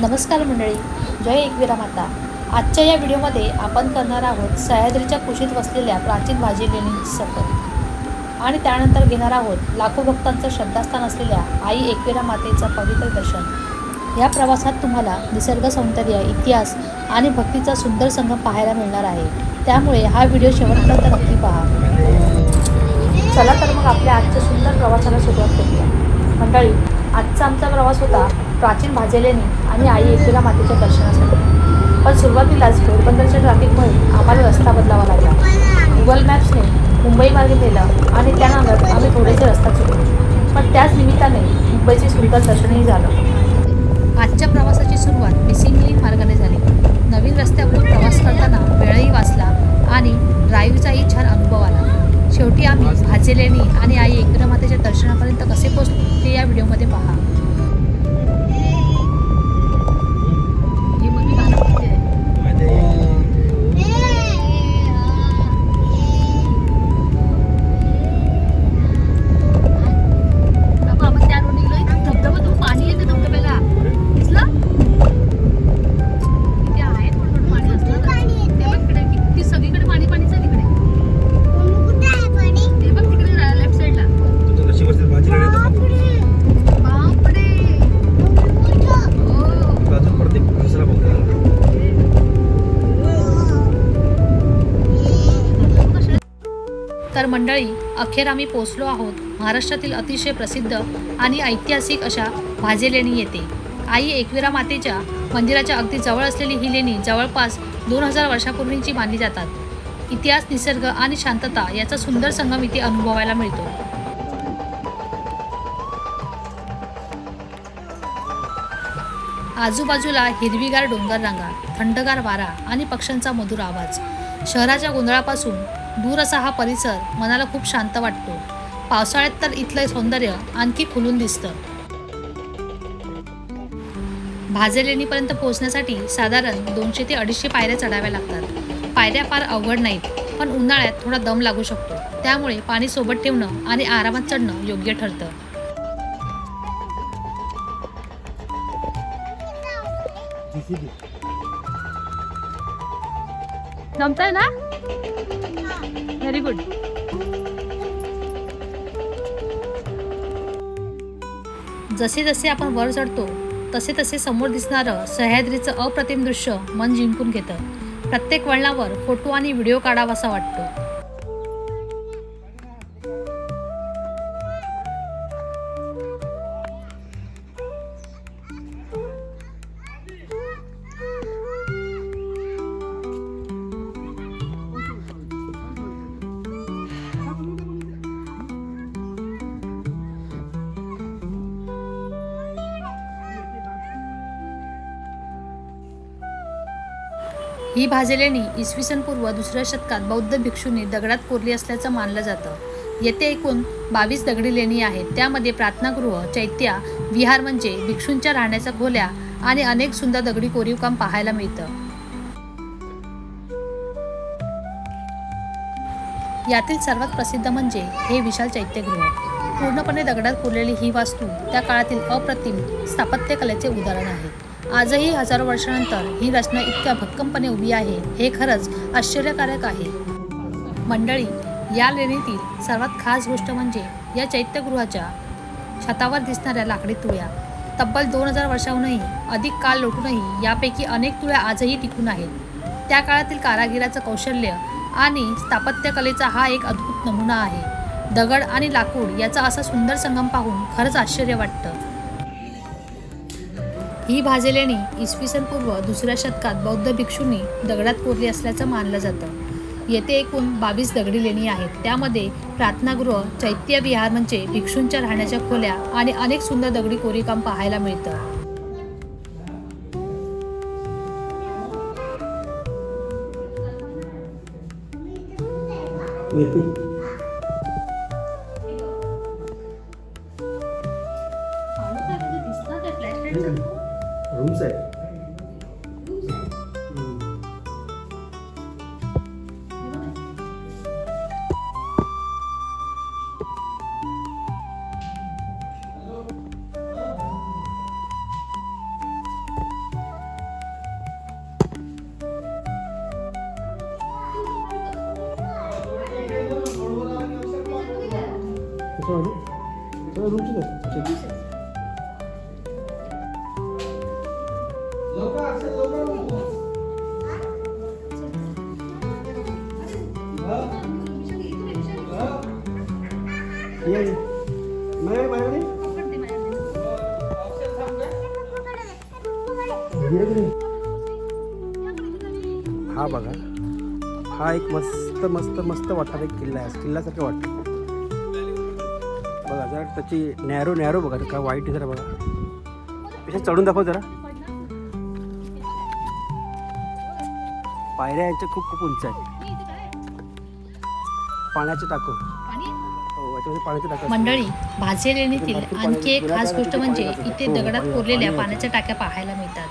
नमस्कार मंडळी, जय एकवीरा माता। आजच्या या व्हिडिओमध्ये आपण करणार आहोत सह्याद्रीच्या कुशीत वसलेल्या प्राचीन भाजी लेणीची सफर आणि त्यानंतर घेणार आहोत लाखो भक्तांचं श्रद्धास्थान असलेल्या आई एकवीरा मातेचं पवित्र दर्शन। या प्रवासात तुम्हाला निसर्ग सौंदर्य, इतिहास आणि भक्तीचा सुंदर संगम पाहायला मिळणार आहे, त्यामुळे हा व्हिडिओ शेवटपर्यंत नक्की पहा। चला तर मग आपल्या आजच्या सुंदर प्रवासाला सुरुवात करूया। मंडळी, आजचा आमचा प्रवास होता प्राचीन भाजी लेणी आणि आई एकवीरा मातेच्या दर्शनासाठी। पण सुरुवातीलाच घोडबंदरच्या ट्रॅफिकमुळे आम्हाला रस्ता बदलावा लागला। गुगल मॅप्सने मुंबई मार्गे नेलं आणि त्यानंतर आम्ही थोडेसे रस्ता चुकलो, पण त्याच निमित्ताने मुंबईचे सुंदर दर्शनही झालं। आजच्या प्रवासाची सुरुवात मिसिंग लिंक मार्गाने झाली। नवीन रस्त्यावरून प्रवास करताना वेळही वाचला आणि ड्राईव्हचाही छान अनुभव आला। शेवटी आम्ही भाजी लेणी आणि आई एकवीरा मातेच्या दर्शनापर्यंत कसे पोहोचलो ते या व्हिडिओमध्ये पहा। तर मंडळी, अखेर आम्ही पोहोचलो आहोत महाराष्ट्रातील अतिशय प्रसिद्ध आणि ऐतिहासिक अशा भाजी लेणी येथे। आई एकवीरा मातेच्या मंदिराच्या अगदी जवळ असलेली ही लेणी जवळपास 2000 वर्षापूर्वीची मानली जातात। इतिहास, निसर्ग आणि शांतता याचा सुंदर संगम इथे अनुभवायला मिळतो। आजूबाजूला हिरवीगार डोंगर रांगा, थंडगार वारा आणि पक्ष्यांचा मधुर आवाज। शहराच्या गोंधळापासून दूर असा हा परिसर मनाला खूप शांत वाटतो। पावसाळ्यात तर इथलं सौंदर्य आणखी खुलून दिसतं। भाजी लेणीपर्यंत पोहोचण्यासाठी साधारण 200 ते 250 पायऱ्या चढाव्या लागतात। पायऱ्या फार अवघड नाहीत, पण उन्हाळ्यात थोडा दम लागू शकतो, त्यामुळे पाणी सोबत ठेवणं आणि आरामात चढणं योग्य ठरतं। जमतंय ना? Very good. जसे जसे आपण वर चढतो तसे तसे समोर दिसणारं सह्याद्रीचं अप्रतिम दृश्य मन जिंकून घेतं। प्रत्येक वळणावर फोटो आणि व्हिडिओ काढावासा वाटतो। ही भाजी लेणी इसवी सन पूर्व 2ऱ्या शतकात बौद्ध भिक्षूंनी दगडात कोरली असल्याचं मानलं जातं। येथे एकूण 22 दगडी लेणी आहेत, त्यामध्ये प्रार्थनागृह, चैत्या, विहार म्हणजे भिक्षूंच्या राहण्याच्या खोल्या आणि अनेक सुंदर दगडी कोरीवकाम पाहायला मिळतं। यातील सर्वात प्रसिद्ध म्हणजे हे विशाल चैत्यगृह। पूर्णपणे दगडात कोरलेली ही वास्तू त्या काळातील अप्रतिम स्थापत्यकलेचे उदाहरण आहे। आजही हजारो वर्षांनंतर ही रचना इतक्या भक्कमपणे उभी आहे, हे खरंच आश्चर्यकारक आहे। मंडळी, या लेणीतील सर्वात खास गोष्ट म्हणजे या चैत्यगृहाच्या छतावर दिसणाऱ्या लाकडी तुळया। तब्बल 2000 वर्षांहूनही अधिक काळ लोटूनही यापैकी अनेक तुळया आजही टिकून आहेत। त्या काळातील कारागिराचं कौशल्य आणि स्थापत्यकलेचा हा एक अद्भुत नमुना आहे। दगड आणि लाकूड याचा असा सुंदर संगम पाहून खरंच आश्चर्य वाटतं। ही भाजी लेणी इसवी सन पूर्व 2ऱ्या शतकात बौद्ध भिक्षूंनी दगडात कोरली असल्याचं मानलं जातं। येथे एकूण 22 दगडी लेणी आहेत, त्यामध्ये प्रार्थनागृह, चैत्य, विहार म्हणजे भिक्षूंच्या राहण्याच्या खोल्या आणि अनेक सुंदर दगडी कोरीवकाम पाहायला मिळतं। रूम्स आहे। रूमचीच आहे. हा बघा, हा एक मस्त मस्त मस्त वाटणारा एक किल्ला आहे. किल्ल्यासारखं वाटतं बघा. जरा त्याची नॅरो नॅरो बघा, का वाईट आहे जरा बघा. पेक्षा चढून दाखव जरा. पायऱ्या यांच्या खूप खूप उंच आहेत. पाण्याचे टाकं, हो याच्यामध्ये पाण्याचे टाकं. मंडळी, भाजे लेणीतील आणखी एक खास गोष्ट म्हणजे इथे दगडात कोरलेल्या पाण्याच्या टाक्या पाहायला मिळतात.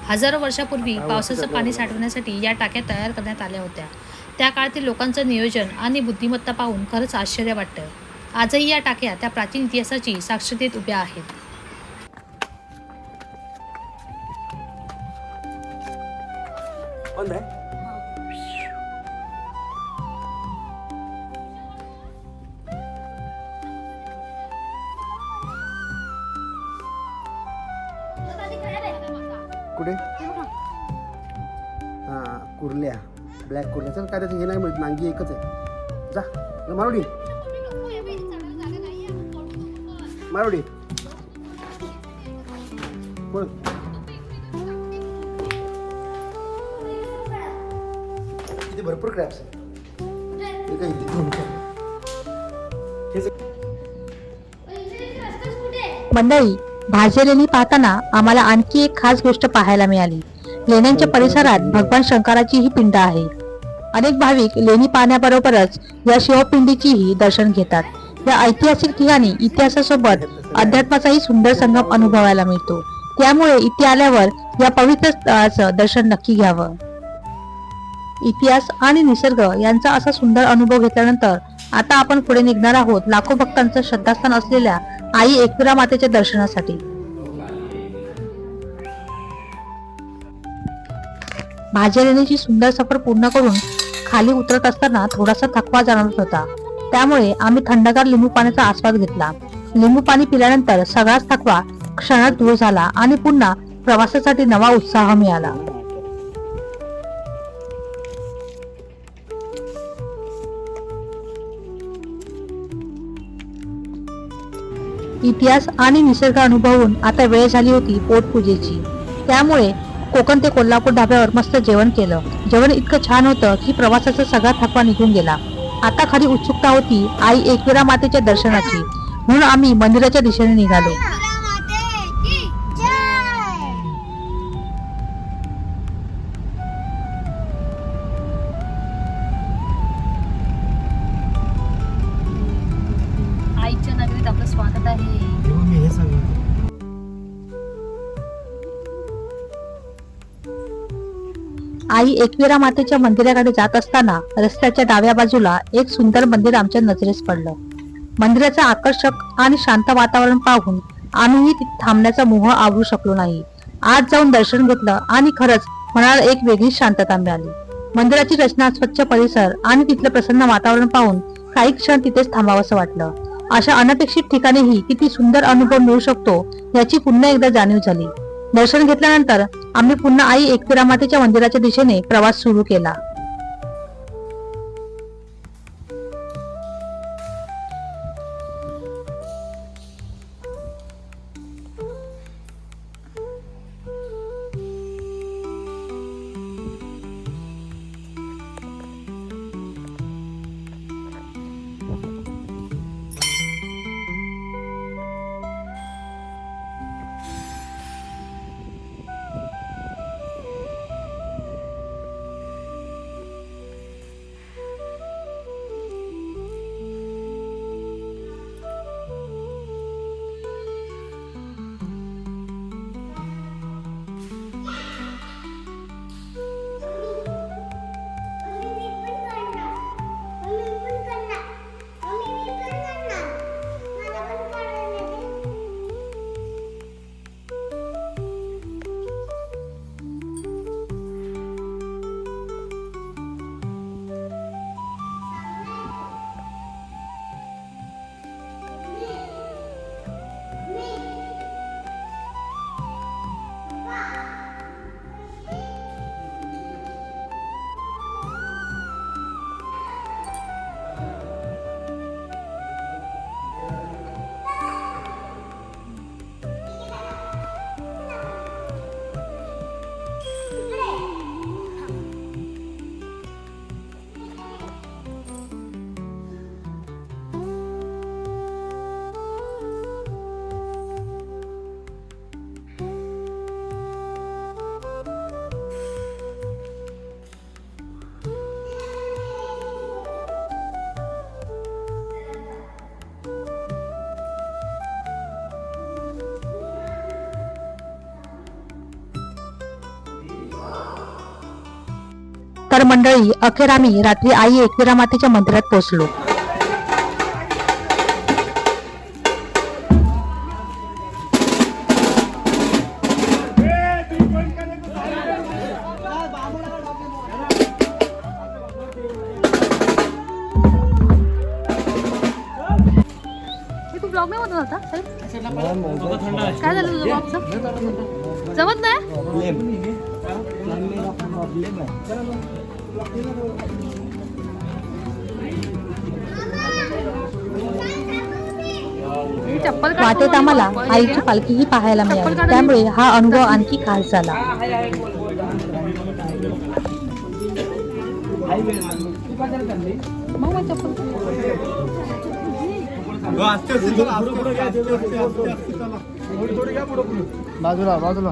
हजारो वर्षापूर्वी पावसाचं पाणी साठवण्यासाठी या टाक्या तयार करण्यात आल्या होत्या. त्या काळातील लोकांचं नियोजन आणि बुद्धिमत्ता पाहून खरंच आश्चर्य वाटतं. आजही या टाक्या त्या प्राचीन इतिहासाची साक्ष देत उभ्या आहेत. बंद आहे. कुठे? हां, कुर्ल्या, ब्लॅक कुर्ल्या. चल काय त्याचं हे नाही मिळत, नांगी एकच आहे. जा मारुडी, मारुडी बोल. इथे भरपूर क्रॅप्स आहेत. मंडळी, भाजे लेणी पाहताना आम्हाला आणखी एक खास गोष्ट पाहायला मिळाली. लेण्यांच्या परिसरात भगवान शंकराची ही पिंड आहे. अनेक भाविक लेणी पाहण्याबरोबरच या शिवपिंडीचीही दर्शन घेतात. या ऐतिहासिक ठिकाणी इतिहासासोबत अध्यात्माचाही सुंदर संगम अनुभवायला मिळतो. त्यामुळे इथे आल्यावर या पवित्र स्थळाचं दर्शन नक्की घ्यावं. इतिहास आणि निसर्ग यांचा असा सुंदर अनुभव घेतल्यानंतर आता आपण पुढे निघणार आहोत लाखो भक्तांचं श्रद्धास्थान असलेल्या आई एकविरा मातेच्या दर्शनासाठी. भाजे लेणीची सुंदर सफर पूर्ण करून खाली उतरत असताना थोडासा थकवा जाणवत होता. त्यामुळे आम्ही थंडगार लिंबू पाण्याचा आस्वाद घेतला. लिंबू पाणी पिल्यानंतर सगळाच थकवा क्षणात दूर झाला आणि पुन्हा प्रवासासाठी नवा उत्साह मिळाला. इतिहास आणि निसर्ग अनुभवून आता वेळ झाली होती पोटपूजेची. त्यामुळे कोकण ते कोल्हापूर ढाब्यावर मस्त जेवण केलं. जेवण इतकं छान होतं की प्रवासाचा सगळा थकवा निघून गेला. आता खरी उत्सुकता होती आई एकविरा मातेच्या दर्शनाची, म्हणून आम्ही मंदिराच्या दिशेने निघालो. आईच्या नगरीत आपलं स्वागत आहे. आई एकविरा मातेच्या मंदिराकडे जात असताना रस्त्याच्या डाव्या बाजूला एक सुंदर मंदिर आमच्या नजरेस पडलं. मंदिराचं आकर्षक आणि शांत वातावरण पाहून आम्हीही तिथे थांबण्याचा मोह आवरू शकलो नाही. आज जाऊन दर्शन घेतलं आणि खरंच मनाला एक वेगळी शांतता मिळाली. मंदिराची रचना, स्वच्छ परिसर आणि तिथलं प्रसन्न वातावरण पाहून काही क्षण तिथेच थांबावंसं वाटलं. अशा अनपेक्षित ठिकाणीही किती सुंदर अनुभव मिळू शकतो याची पुन्हा एकदा जाणीव झाली. दर्शन घेतल्यानंतर आम्ही पुन्हा आई एकविरा मातेच्या मंदिराच्या दिशेने प्रवास सुरू केला. तर मंडळी, अखेर आम्ही रात्री आई एकविरा मातेच्या मंदिरात पोहोचलो. तू ब्लॉग नाही होत होता काय झालं तुझं ब्लॉगचं जमत नाही ही चप्पल काढ वाटेत आम्हाला आईची पालखीही पाहायला मिळाली, त्यामुळे हा अनुभव आणखी खास झाला. मग मग चप्पल बाजूला बाजूला.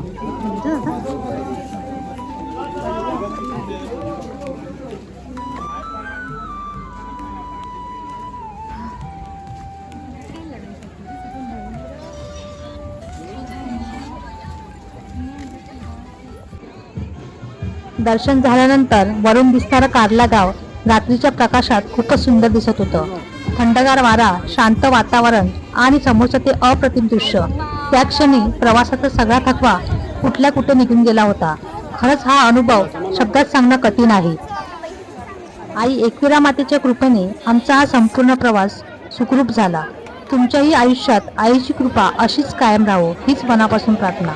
दर्शन झाल्यानंतर वरून दिसणारं कार्ला गाव रात्रीच्या प्रकाशात खूपच सुंदर दिसत होतं. थंडगार वारा, शांत वातावरण आणि समोरचं ते अप्रतिम दृश्य. त्या क्षणी प्रवासाचा सगळा थकवा कुठल्या कुठे निघून गेला होता. खरंच हा अनुभव शब्दात सांगणं कठीण आहे. आई एकविरा मातेच्या कृपेने आमचा हा संपूर्ण प्रवास सुखरूप झाला. तुमच्याही आयुष्यात आईची कृपा अशीच कायम राहो हीच मनापासून प्रार्थना.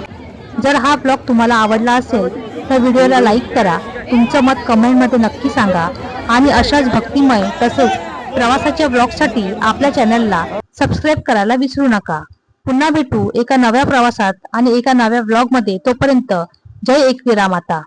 जर हा ब्लॉग तुम्हाला आवडला असेल तर व्हिडिओला लाईक करा, तुमचं मत कमेंटमध्ये नक्की सांगा आणि अशाच भक्तिमय तसेच प्रवासाच्या ब्लॉगसाठी आपल्या चॅनलला सबस्क्राईब करायला विसरू नका. पुन्हा भेटू एका नव्या प्रवासात आणि एका नव्या ब्लॉगमध्ये. तोपर्यंत जय एकविरा माता.